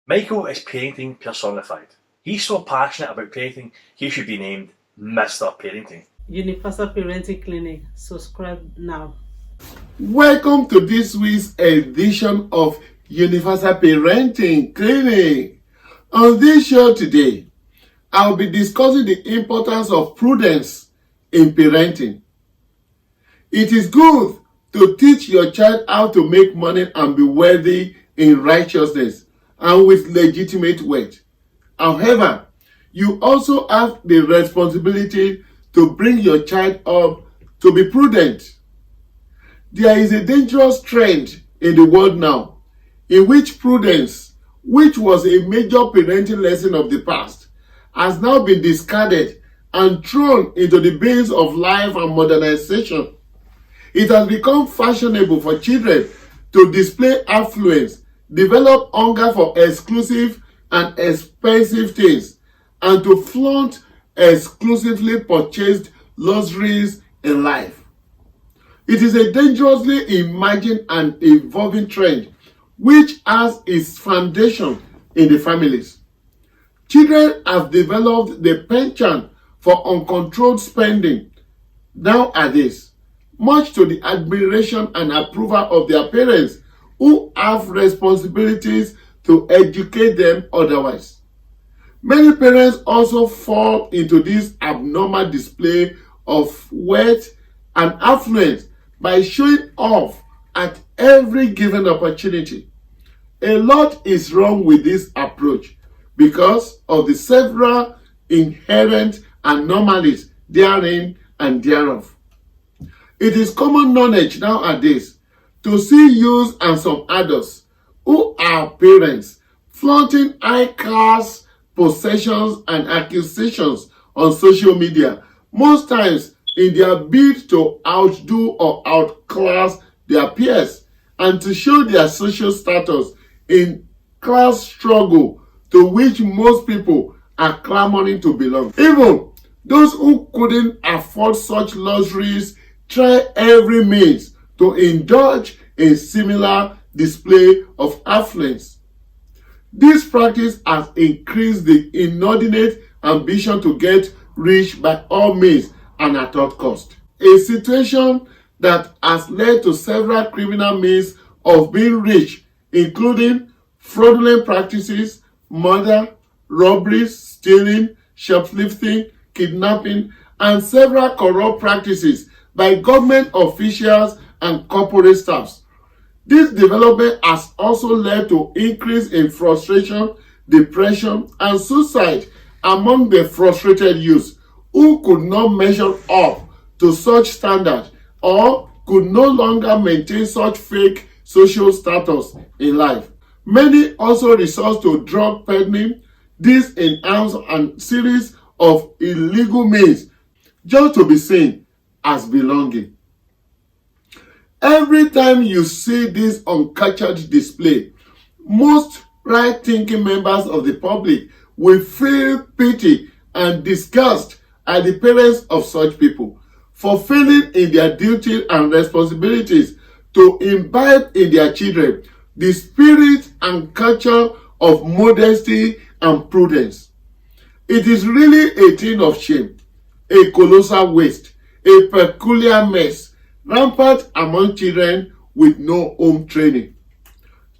Michael is parenting personified. He's so passionate about parenting, he should be named Mr. Parenting. Universal Parenting Clinic. Subscribe now. Welcome to this week's edition of Universal Parenting Clinic. On this show today, I'll be discussing the importance of prudence in parenting. It is good to teach your child how to make money and be wealthy in righteousness and with legitimate wealth. However, you also have the responsibility to bring your child up to be prudent. There is a dangerous trend in the world now in which prudence, which was a major parenting lesson of the past, has now been discarded and thrown into the bins of life and modernization. It has become fashionable for children to display affluence, develop hunger for exclusive and expensive things, and to flaunt exclusively purchased luxuries in life. It is a dangerously emerging and evolving trend which has its foundation in the families. Children have developed the penchant for uncontrolled spending nowadays, much to the admiration and approval of their parents who have responsibilities to educate them otherwise. Many parents also fall into this abnormal display of wealth and affluence by showing off at every given opportunity. A lot is wrong with this approach because of the several inherent anomalies therein and thereof. It is common knowledge nowadays to see youths and some adults who are parents flaunting high cars, possessions, and accusations on social media, most times in their bid to outdo or outclass their peers and to show their social status in class struggle to which most people are clamoring to belong. Even those who couldn't afford such luxuries try every means to indulge in similar display of affluence. This practice has increased the inordinate ambition to get rich by all means and at all cost. A situation that has led to several criminal means of being rich, including fraudulent practices, murder, robberies, stealing, shoplifting, kidnapping, and several corrupt practices by government officials and corporate staffs. This development has also led to increase in frustration, depression, and suicide among the frustrated youth who could not measure up to such standards or could no longer maintain such fake social status in life. Many also resort to drug peddling, this enhance a series of illegal means just to be seen as belonging. Every time you see this uncultured display, most right-thinking members of the public will feel pity and disgust at the parents of such people for failing in their duty and responsibilities to imbibe in their children the spirit and culture of modesty and prudence. It is really a thing of shame, a colossal waste, a peculiar mess, rampant among children with no home training.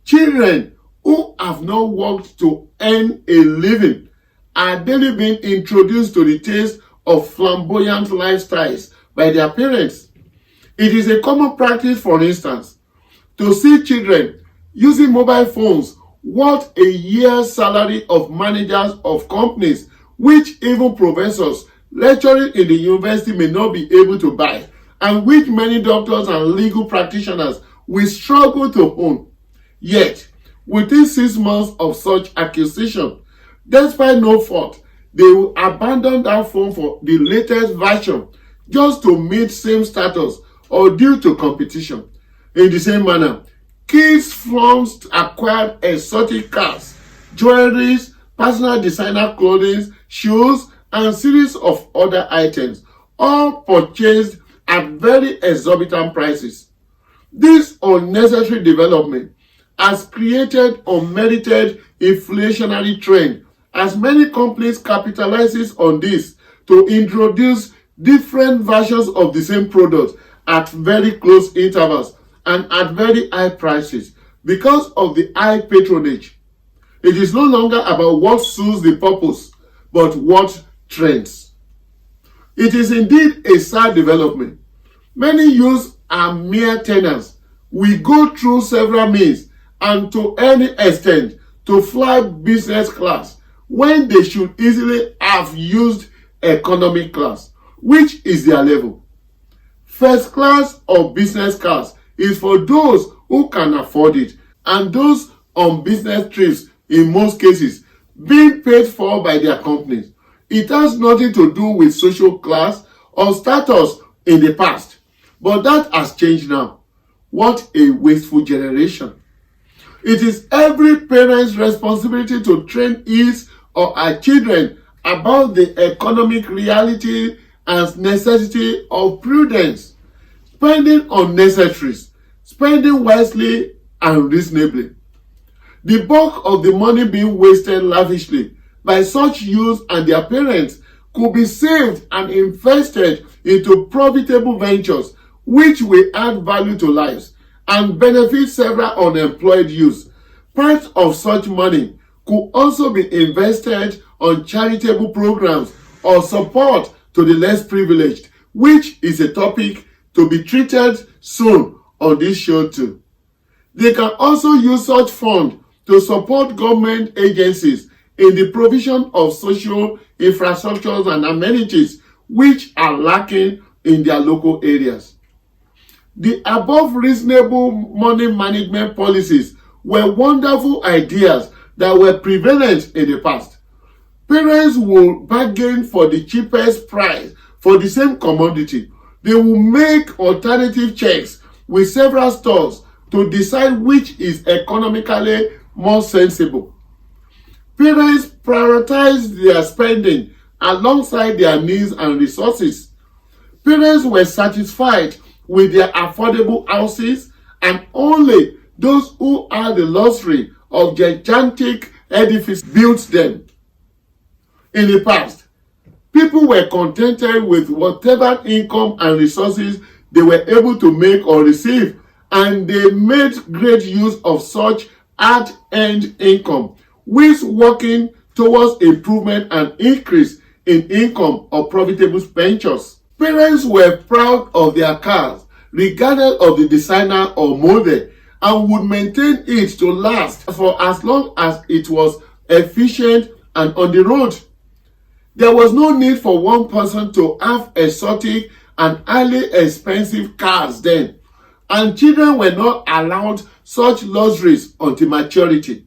Children who have not worked to earn a living are daily being introduced to the taste of flamboyant lifestyles by their parents. It is a common practice, for instance, to see children using mobile phones worth a year's salary of managers of companies, which even professors lecturing in the university may not be able to buy, and which many doctors and legal practitioners will struggle to own. Yet, within 6 months of such accusation, despite no fault, they will abandon that phone for the latest version just to meet same status or due to competition. In the same manner, kids flaunt acquired exotic cars, jewelries, personal designer clothing, shoes, and series of other items, all purchased at very exorbitant prices. This unnecessary development has created unmerited inflationary trend, as many companies capitalizes on this to introduce different versions of the same product at very close intervals and at very high prices because of the high patronage. It is no longer about what suits the purpose, but what trends. It is indeed a sad development. Many youths are mere tenants. We go through several means and to any extent to fly business class when they should easily have used economy class, which is their level. First class or business class is for those who can afford it, and those on business trips, in most cases, being paid for by their companies. It has nothing to do with social class or status in the past, but that has changed now. What a wasteful generation. It is every parent's responsibility to train his or her children about the economic reality and necessity of prudence, spending on necessaries, spending wisely and reasonably. The bulk of the money being wasted lavishly by such youths and their parents could be saved and invested into profitable ventures which will add value to lives and benefit several unemployed youths. Part of such money could also be invested on charitable programs or support to the less privileged, which is a topic to be treated soon on this show too. They can also use such funds to support government agencies in the provision of social infrastructures and amenities which are lacking in their local areas. The above reasonable money management policies were wonderful ideas that were prevalent in the past. Parents will bargain for the cheapest price for the same commodity. They will make alternative checks with several stores to decide which is economically more sensible. Parents prioritize their spending alongside their needs and resources. Parents were satisfied with their affordable houses, and only those who had the luxury of gigantic edifices built them. In the past, people were contented with whatever income and resources they were able to make or receive, and they made great use of such hard-earned income, which working towards improvement and increase in income or profitable ventures. Parents were proud of their cars, regardless of the designer or model, and would maintain it to last for as long as it was efficient and on the road. There was no need for one person to have exotic and highly expensive cars then, and children were not allowed such luxuries until maturity.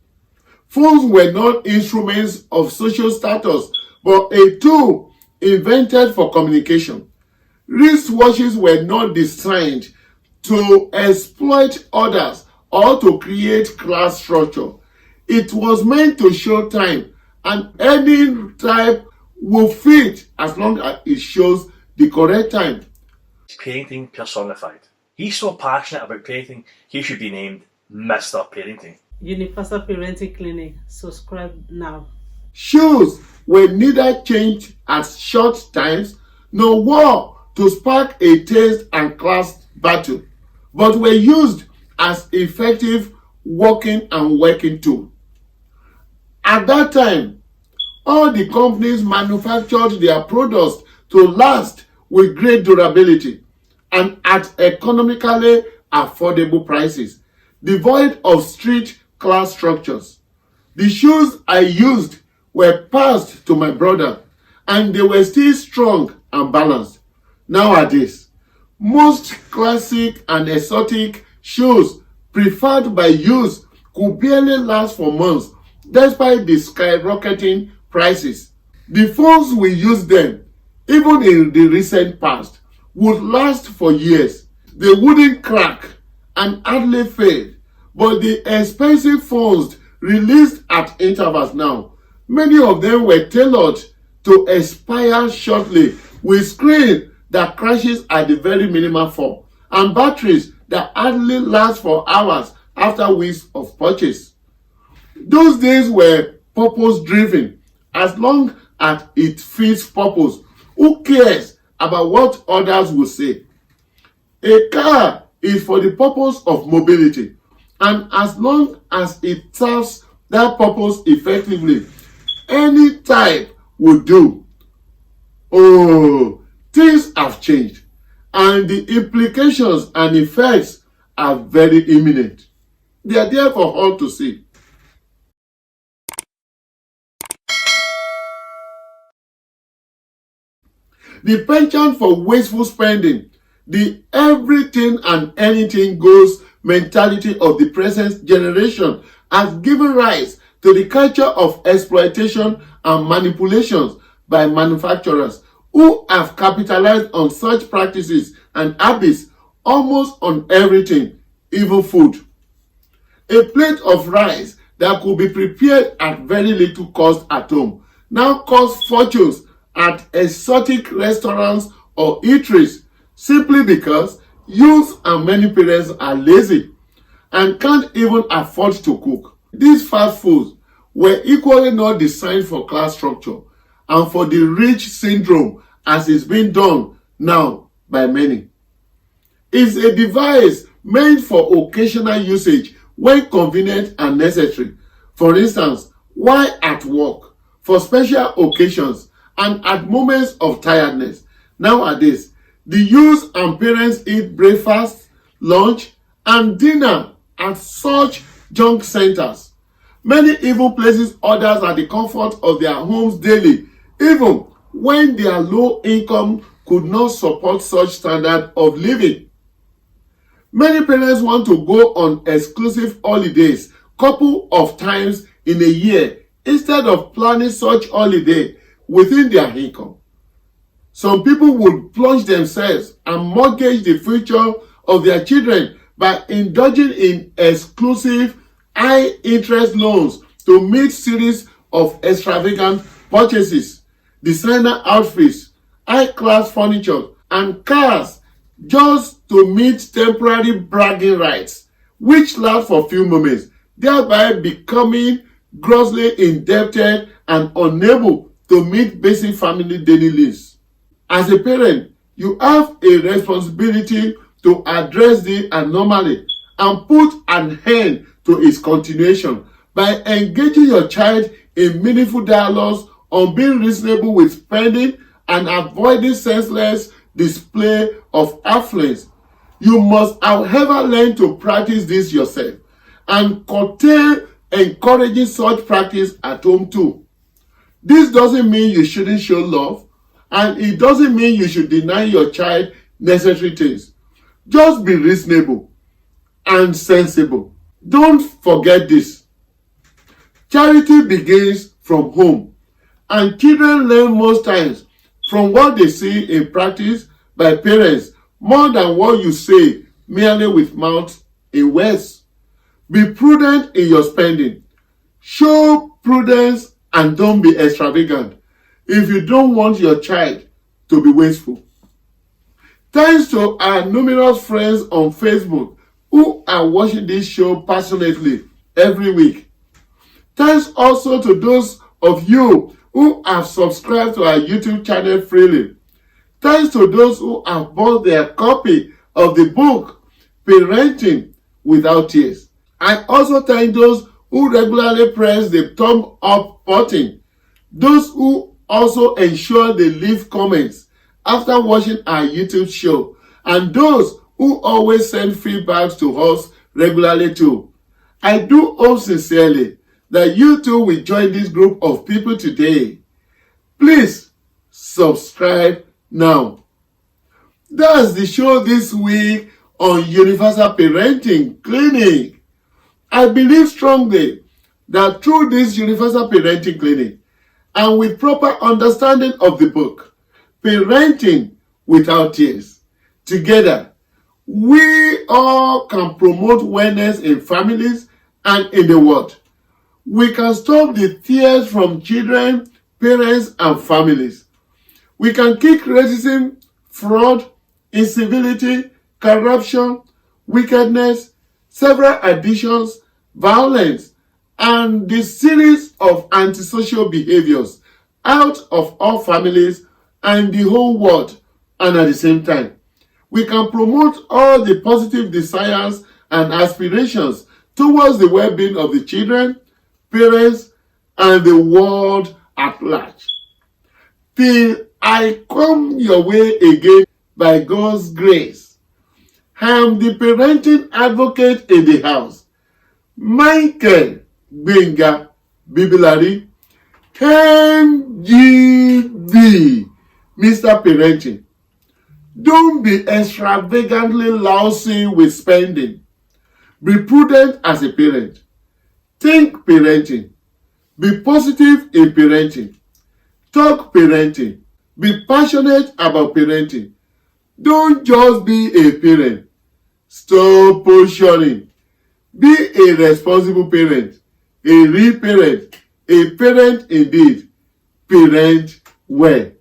Phones were not instruments of social status, but a tool invented for communication. Wristwatches were not designed to exploit others or to create class structure. It was meant to show time, and any type will fit as long as it shows the correct time. Parenting personified. He's so passionate about parenting, he should be named Mr. Parenting. Universal Parenting Clinic. Subscribe now. Shoes were neither changed at short times nor wore to spark a taste and class battle, but were used as effective walking and working tool. At that time, all the companies manufactured their products to last with great durability and at economically affordable prices, devoid of strict class structures. The shoes I used were passed to my brother, and they were still strong and balanced. Nowadays, most classic and exotic shoes preferred by youth could barely last for months despite the skyrocketing prices. The phones we use then, even in the recent past, would last for years. They wouldn't crack and hardly fade, but the expensive phones released at intervals now, many of them were tailored to expire shortly with screens that crashes at the very minimum form and batteries that hardly last for hours after weeks of purchase. Those days were purpose driven. As long as it fits purpose, who cares about what others will say? A car is for the purpose of mobility, and as long as it serves that purpose effectively, any type will do. Oh, things have changed, and the implications and effects are very imminent. They are there for all to see. The penchant for wasteful spending, the everything and anything goes mentality of the present generation has given rise to the culture of exploitation and manipulations by manufacturers who have capitalized on such practices and habits almost on everything, even food. A plate of rice that could be prepared at very little cost at home now costs fortunes at exotic restaurants or eateries simply because youth and many parents are lazy and can't even afford to cook. These fast foods were equally not designed for class structure and for the rich syndrome as is being done now by many. It's a device meant for occasional usage when convenient and necessary. For instance, while at work, for special occasions, and at moments of tiredness. Nowadays, the youth and parents eat breakfast, lunch, and dinner at such junk centers. Many even places orders at the comfort of their homes daily, even when their low income could not support such standard of living. Many parents want to go on exclusive holidays couple of times in a year instead of planning such holiday within their income. Some people would plunge themselves and mortgage the future of their children by indulging in exclusive high interest loans to meet series of extravagant purchases, designer outfits, high class furniture, and cars just to meet temporary bragging rights, which last for few moments, thereby becoming grossly indebted and unable to meet basic family daily needs. As a parent, you have a responsibility to address the anomaly and put an end to its continuation by engaging your child in meaningful dialogues on being reasonable with spending and avoiding senseless display of affluence. You must, however, learn to practice this yourself and curtail encouraging such practice at home too. This doesn't mean you shouldn't show love, and it doesn't mean you should deny your child necessary things. Just be reasonable and sensible. Don't forget this. Charity begins from home, and children learn most times from what they see in practice by parents more than what you say merely with mouth in words. Be prudent in your spending. Show prudence and don't be extravagant if you don't want your child to be wasteful. Thanks to our numerous friends on Facebook who are watching this show passionately every week. Thanks also to those of you who have subscribed to our YouTube channel freely. Thanks to those who have bought their copy of the book, Parenting Without Tears. I also thank those who regularly press the thumb up button, those who also ensure they leave comments after watching our YouTube show, and those who always send feedbacks to us regularly too. I do hope sincerely that you too will join this group of people today. Please subscribe now. That's the show this week on Universal Parenting Clinic. I believe strongly that through this Universal Parenting Clinic and with proper understanding of the book, Parenting Without Tears, together, we all can promote wellness in families and in the world. We can stop the tears from children, parents, and families. We can kick racism, fraud, incivility, corruption, wickedness, several addictions, violence, and the series of antisocial behaviors out of all families and the whole world, and at the same time, we can promote all the positive desires and aspirations towards the well-being of the children, parents, and the world at large. Till I come your way again by God's grace, I am the parenting advocate in the house, Michael Gbenga Bibilari, MGB, Mr. Parenting. Don't be extravagantly lousy with spending. Be prudent as a parent. Think parenting. Be positive in parenting. Talk parenting. Be passionate about parenting. Don't just be a parent. Stop portioning. Be a responsible parent, a real parent, a parent indeed. Parent well.